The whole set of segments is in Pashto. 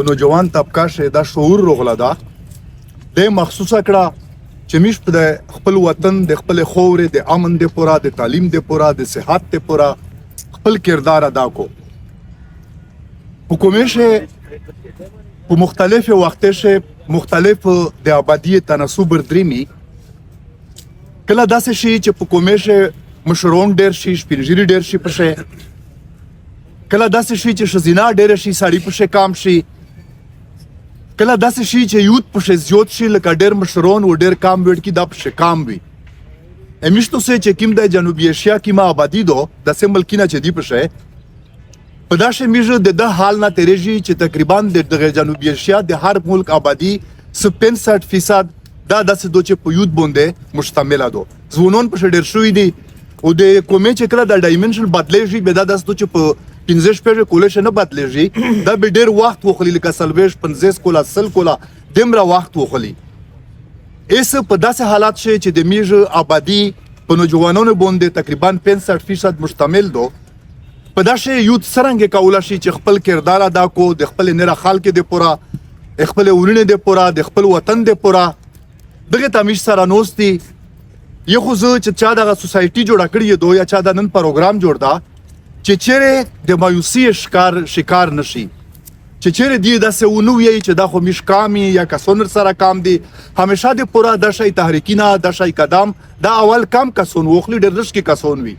په نوجوان طبقه شه دا شعور روغله ده د مخصوصه کړه چې میش په خپل وطن د خپل خورې د امن د پورا د تعلیم د پورا د صحت د پورا خپل کردار ادا کو حکومت په مختلف وختشه مختلف د آبادی تناسب دریمی کله داسې شي چې په حکومت مشرون ډیر شي سپینځيري ډیر شي پشه کله داسې شي چې شزینا ډیر شي ساړي پشه کام شي کله داسې شي چې یوت پشه زیات شي لکه ډیر مشرون و ډیر کام وړ کی دا پشه کام وي امیشتو سه چې کیم د جنوبي ایشیا کې ما آبادی دو د سیمل کینه چې دی پشه په داشه میژه د حال نه تیریږي چې تقریبا د جنوبي ایشیا د هر ملک آبادی 65% دا داسې دوه چې په یوت باندې مشتمل دو زونون پشه ډیر شوی دی او د کومې چې کله د ډایمنشن بدلېږي به دا داسې دوه چې په 15 پیژه کولش نه بدلېږي دا به ډیر وخت وخلی لکه سلويش 50 کولا سل کولا دمره وخت وخلی ایس په داسې حالات شي چې د میژه آبادی په نوجوانانو باندې تقریبا 65% مشتمل دو په داسې یوت سرنګ کولا شي چې خپل کردار ادا کو د خپل نره خلک د پورا خپل ورونه د پورا د خپل وطن د پورا دغه تمیش سره نوستي یو خو زه چې چا دغه سوسایټي جوړه کړی دو یا چا د نن پروګرام جوړ دا چې چیرې د مایوسی شکار نشي چې چیرې دی داسې ونو وی چې دا خو مش کامي یا کسونر سره کام دی همیشه د پورا د شي تحریکینا د شي قدم دا اول کم کسون وخلی ډېر رشکی کسون وی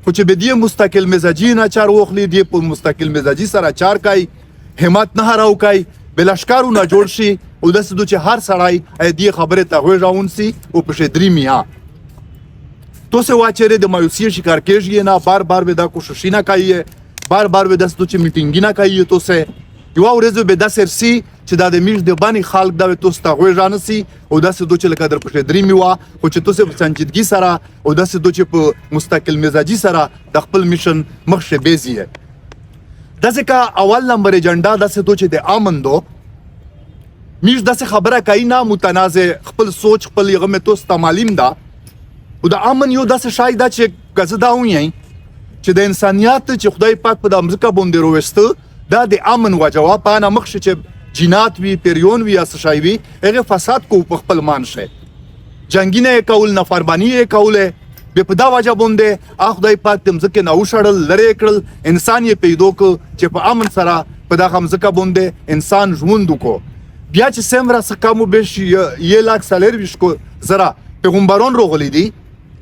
خو چې به دی مستقل مزاجي نه چار وخلی دی په مستقل مزاجي سره چار کای همت نه راو کای بلشکارو نه جوړ شي او داسې دوی چې هر سړی دی خبره ته غوږاون سي او په شدري میا تو سے واچره د مایوسی شکار کیږي نه بار بار به دا کوشش نه کوي بار بار به داس دوی چې میټینګ نه کوي تو سے یو ورځ به د سرسي چې د میش د باندې خلک دا تو ستغوي ځانسي او داسې دوی چې لکه در پښه درې میوا او چې تو سے سنجیدګي سره او داسې دوی چې په مستقل مزاجي سره د خپل میشن مخشه بیزي داسې کا اول نمبر ایجنډا داسې دوی چې د امن دو میش داسې خبره کوي نه متنازع خپل سوچ خپل یغه تو استعمالیم دا او د امن یو داسې شای دا چې کزه دا وایي چې د انسانيت چې خدای پاک په د امریکا باندې روسته دا د امن وجوه په نه مخ چې جنات وی پیریون وی اس شای وی هغه فساد کو په خپل مان شه جنگینه کول نفرمانی کول به په دا وجه باندې خدای پاک د امریکا نه وشړل لری کړل انسان یې پیدا کو چې په امن سره په دا امریکا باندې انسان ژوند کو بیا چې سمرا سکامو به یې لاک سالر وشکو زرا پیغمبرون روغلی دي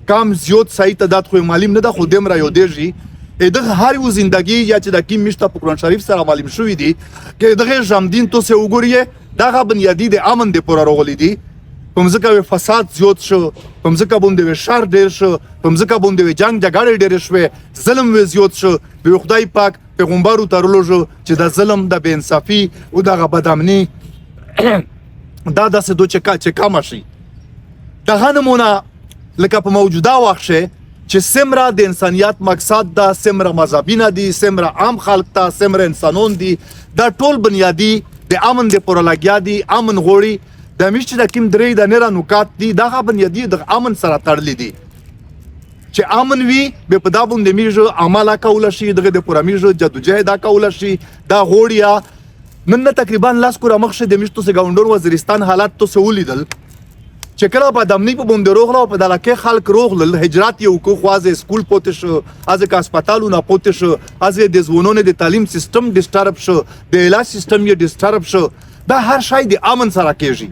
کام زیات صحیح تعداد خو معلوم نه ده خو دم را یو دیږي دغه هر یو زندگی یا چې د کیم مشته په قرآن شریف سره معلوم شوی دي چې دغه جامدین تو سه وګورئ دغه بنیادی د امن د پورا روغلی دي په مځکه فساد زیات شو په مځکه باندې شر ډیر شو په مځکه باندې جنگ جګړه ډیر شوه ظلم و زیات شو به خدای پاک پیغمبرو ترلوجو چې د ظلم د بے انصافي او د بدامنی دا داسې دوه چې کم شي دغه نمونه لکه په موجوده وخت چې سمره د انسانيت مقصد دا سمره مذهبي نه دي سمره عام خلک ته سمره انسانون دي دا ټول بنیادی د امن د پوره لګیا دي امن غوړي د میشت د کیم درې د نره نکات دي دا بنیادی د امن سره تړلې دي چې امن وي به په دا باندې میژه عمله کول شي دغه د پوره میژه جدوجہد کول شي دا غوړیا نن تقریبا لاس کور مخشه د میشتو سه گاونډور وزیرستان حالات تو سولیدل چې کله په دمنی په باندې روغله په دلکه خلک روغل هجرت یو کو خوازه سکول پوت شو از کا هسپتالونه پوت شو از د زونونه د تعلیم سیستم ډیسټرب شو د علاج سیستم یې ډیسټرب شو دا هر شای د امن سره کېږي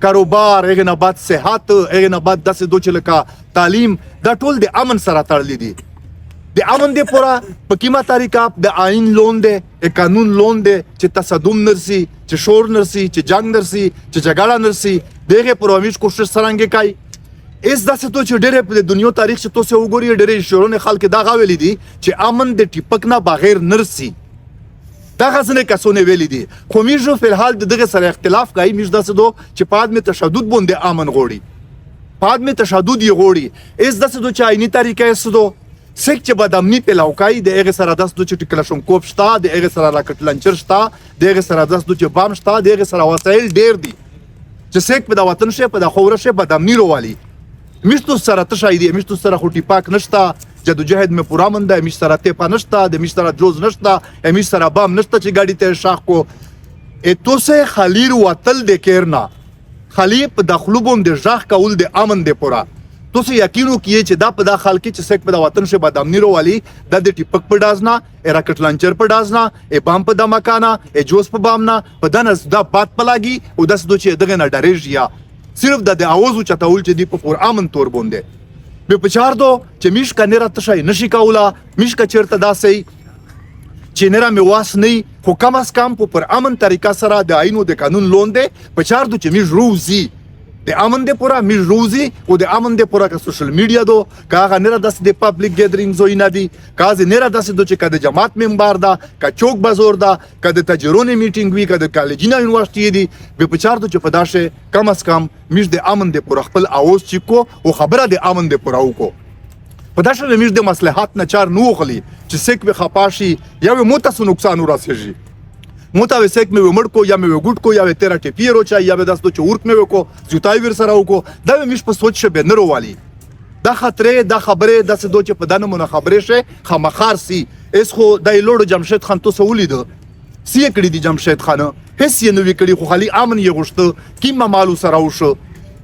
کاروبار هغه نه بعد صحت هغه نه بعد داسې دوه لکه تعلیم دا ټول د امن سره تړلې دي د امن د پورا په کیمه طریقه د آئین لون دی قانون لون دی چې تصادم نرسي چې شور نرسي چې جنگ نرسي چې جګړه نرسي دغه پرومیش کوشش سرانګه کوي اس داسې تو چې ډېر په دنیا تاریخ چې تو سه وګوري ډېر شورونه خلک دا غوېلې دي چې امن د ټیپک نه بغیر نرسي دا غزنه کسونه ویلې دي خو میژو په حال دغه سره اختلاف کوي میژ داسې دو چې پاد می تشدد باندې امن غوړي پاد می تشدد یې غوړي اس داسې دو چې عیني طریقې سدو سک چې بدامنی په لوکای د هغه سره داس دو چې ټکلشم کوپ شتا د هغه سره راکټ لنچر شتا د هغه سره داس دو چې بام شتا د هغه سره وسایل ډیر دي چې سک په د وطن شه په د خوره شه بدامنی روالي میشتو سره تشای دی میشتو سره خټی پاک نشتا جدوجہد میں پورا منده میش سره ته پنشتا د میش سره جوز نشتا میش سره بام نشتا چې ګاډی ته شاخ کو اتوسه خلیر وتل د کیرنا خلی په داخلو بوم د ژغ کول د امن د پورا توسه یقینو کیه چې دا په دا خلک چې سک په وطن شه بادامنی رو والی د ټیپک په دازنا ا راکټ لانچر په دازنا ا بام په دمکانا ا جوس په بامنا په دنس دا بات پلاګي او داس دوی دغه نه ډریږي صرف د اواز او چتاول چې دی په پور امن تور بونده به پچار دو چې میش کنه را تشای نشي کولا میش کا چرته داسې چې نرا می واس نه خو کم از کم پر امن طریقه سره د آئینو د قانون لونده پچار دو چې میش روزي د امن د پورا میش روزي او د امن د پورا کا سوشل میډیا دو کاغه نرا داس د پبلک ګیدرینګ زوی نه دي کاز نرا داس دو چې کده جماعت ممبر دا کا چوک بازور دا کده تجربه میټینګ وی کده کالجینا یونیورسيټي دي به پچار دو چې پداشه کم از کم میش د امن د پورا خپل اواز چیکو او خبره د امن د پورا وکړو پداشه میش د مصلحت نه چار نو خلی چې سک به خپاشي یا موته نقصان ورسېږي موته وسک مې ومړ کو یا مې وګټ کو یا وې تیرا ټپیرو چا یا به داستو چورک مې وکو زوتای ور سره وکو دا مش په سوچ شه بنرو والی دا خطرې دا خبره د څه دوه چې په دانه مون خبرې شه خامخار سي اس خو د لوړو جمشید خان تو سولید سی کړي دي جمشید خان هیڅ یې نو وکړي خو خالي امن یې غوښته کیم مالو سره وشو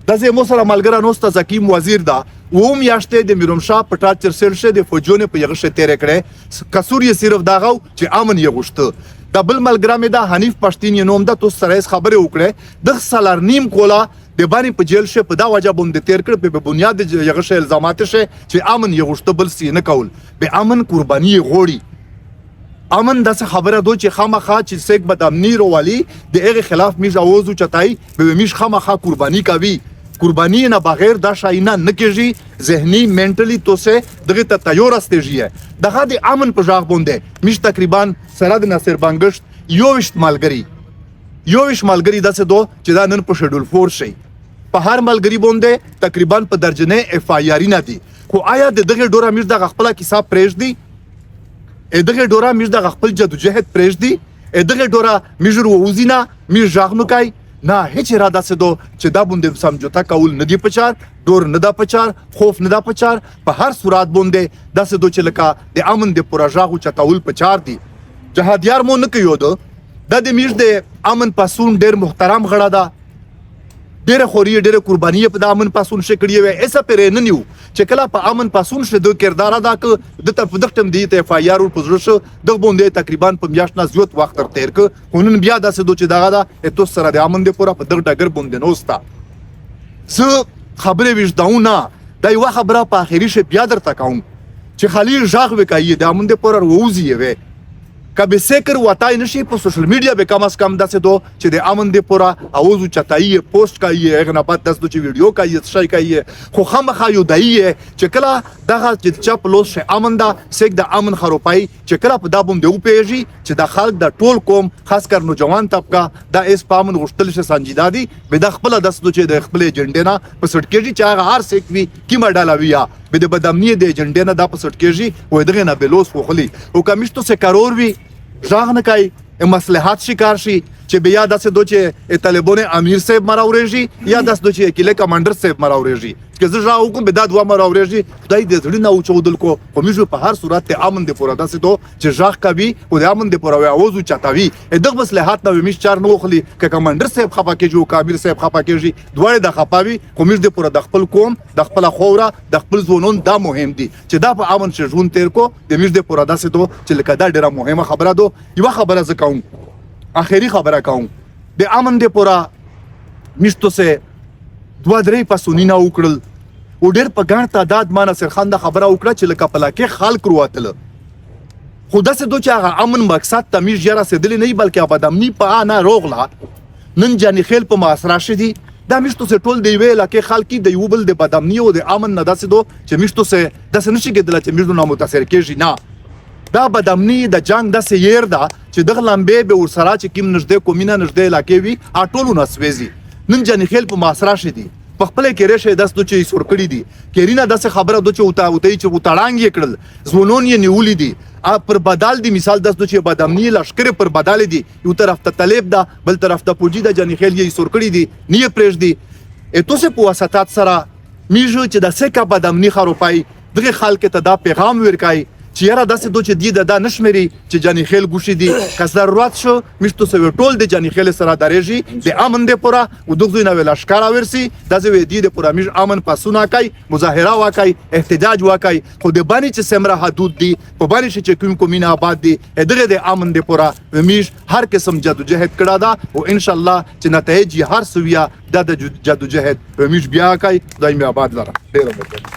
د زه مو سره ملګری نوسته زکیم وزیر دا ووم یاشته د میرومشاه پټا چرسل شه د فوجونه په یغه شه تیر کړي کسور یې صرف داغو چې امن یې غوښته د بل ملګری مې دا حنیف پښتین یې نوم د تو سره خبره وکړه د سالار نیم کولا د باندې په جیل شه په دا وجه بوم د تیر کړ په بنیاد یغه شه الزامات شه چې امن یې غوښته بل سی نه کول به امن قرباني غوړي امن داسه خبره دو چې خامخا چې سیک بدامنی روالي د هغه خلاف میز اوازو چتای به میش خامخا قرباني کوي قربانی نه بغیر دا شاینه نه کېږي ذهني منټلی تو سه دغه ته تیار استېږي دغه د امن په ژغ بونده میش تقریبا سره د ناصر بنگشت یوشت مالګری داسه دو چې دا نن په شډول 4 شي په هر مالګری بونده تقریبا په درجنه اف آی آر نه دي خو آیا دغه ډورا میش د خپل حساب پرېږ دي دغه ډورا میش د خپل جدوجہد پرېږ دي دغه ډورا میجر ووزینا میش ژغ نو کوي نه هیڅ اراده سه دو چې دا بونده سمجھوتا کول ندی پچار دور ندا پچار خوف ندا پچار په هر صورت بونده دا سه دو چې لکه د امن د پروژاغو چتاول پچار دي جهادیار مو نه کيو دو د میش د امن پاسون ډیر محترم غړه دا ډیر خوري ډیر قرباني په د امن پاسون شکړی وي ایسا پرې نه نیو چې کله په امن پاسون شه د کردار ادا ک د ته پدختم دی ته فایار او پزرش د بونده تقریبا په میاشنا زیات وخت تر تیر ک هونن بیا د سدو چې دغه دا اتو سره د امن د پورا په دغه ډګر بونده نوستا س خبره وجداونه دا یو خبره په اخیری شه بیا درته کوم چې خلیل ژغ وکایي د امن د پورا ووزي وي کبه سکر وتای نشي په سوشل میډیا به کم از کم داسې دو چې د امن د پورا اوازو چتای پوسټ کوي هغه نه بعد داسې چې ویډیو کوي شای کوي خو خامخا یو دای چې کله دغه چې چپ لوس شه امن دا سک د امن خروپای چې کله په دابوم دی او پیږي چې د خلک د ټول قوم خاص کر نوجوان طبقه د اس پامن غشتل شه سنجیدا دي به د خپل داسې چې د خپل ایجنډا نه په سټ کېږي چې هغه هر سک وی کیما ډالاویا به د بدامنی د ایجنډا نه د په سټ کېږي و دغه نه بلوس خوخلی او کمیشتو سه کارور وی ژغ نه کوي مصلحت شکار شي چې بیا داسې دو چې طالبان امیر صاحب مراورېږي یا داسې دو چې کله کمانډر صاحب مراورېږي که زه ژغ وکم به دا دوه مراورېږي خدای دې زړه نه اوچودل کو په میژو په هر صورت ته امن د پورا داسې دو چې ژغ کوي او د امن د پورا اوازو چتاوي دغه مصلحت نه میش چار نو خلی که کمانډر صاحب خپه کېږي او کامیر صاحب خپه کېږي دوه د خپاوي خو میش د پورا د خپل قوم د خپل خوره د خپل ځونون دا مهم دي چې دا په امن شه ژوند تیر کو د میش د پورا داسې دو چې لکه دا ډیره مهمه خبره دو یو خبره ز کوم اخیری خبره کوم د امن د پورا میشتو سه دوه درې پسونی نه وکړل او ډېر په ګڼ تعداد ما نصر خان دا خبره وکړه چې لکه پلاکې خلک رواتله خو داسې دو چې هغه امن مقصد ته میش یا رسېدلی نه وي بلکې ابدامني په انا روغله نن جاني خیل په معاصره شدي دا میشتو سه ټول دی ویل کې خلک د یو بل د بدامني او د امن نه داسې دو چې میشتو سه داسې نشي کېدلی چې میشتو نه متاثر کېږي نه دا بدامني د جنگ داسې ير ده چې دغه لمبې به ورسره چې کیم نږدې کومینه نږدې علاقې وي اټولو نسويزي نن جاني خیل په معاصره شدي په خپل کې رشه داس دو چې سور کړی دي کیرینه داسې خبره دو چې وتای چې وتاړانګ یې کړل زونون یې نیولې دي پر بدل دي مثال داس دو چې بدامني لشکره پر بدل دي یو طرف ته طالب ده بل طرف ته پوجي ده جاني خیل یې سور کړی دي نه پرېږ دي اته سه په واسطات سره میجو چې د سکه بدامني خروپای دغه خلک ته دا پیغام ورکای چې یاره داسې دو چې دی دا نشمري چې جانی خیل ګوشي دي که ضرورت شو مشتو سوي ټول د جانی خیل سره درېږي د امن د پورا او دغه نه ویل اشکارا ورسي داسې وی دی د پورا مش امن پاسونه کوي مظاهره وکړي احتجاج وکړي خو د باندې چې سمره حدود دي په باندې چې کوم کومینه آباد دي دغه د امن د پورا مش هر قسم جدوجہد کړه دا او ان شاء الله چې نتایج هر سویا د جدوجہد مش بیا کوي دایمي آباد لره ډیر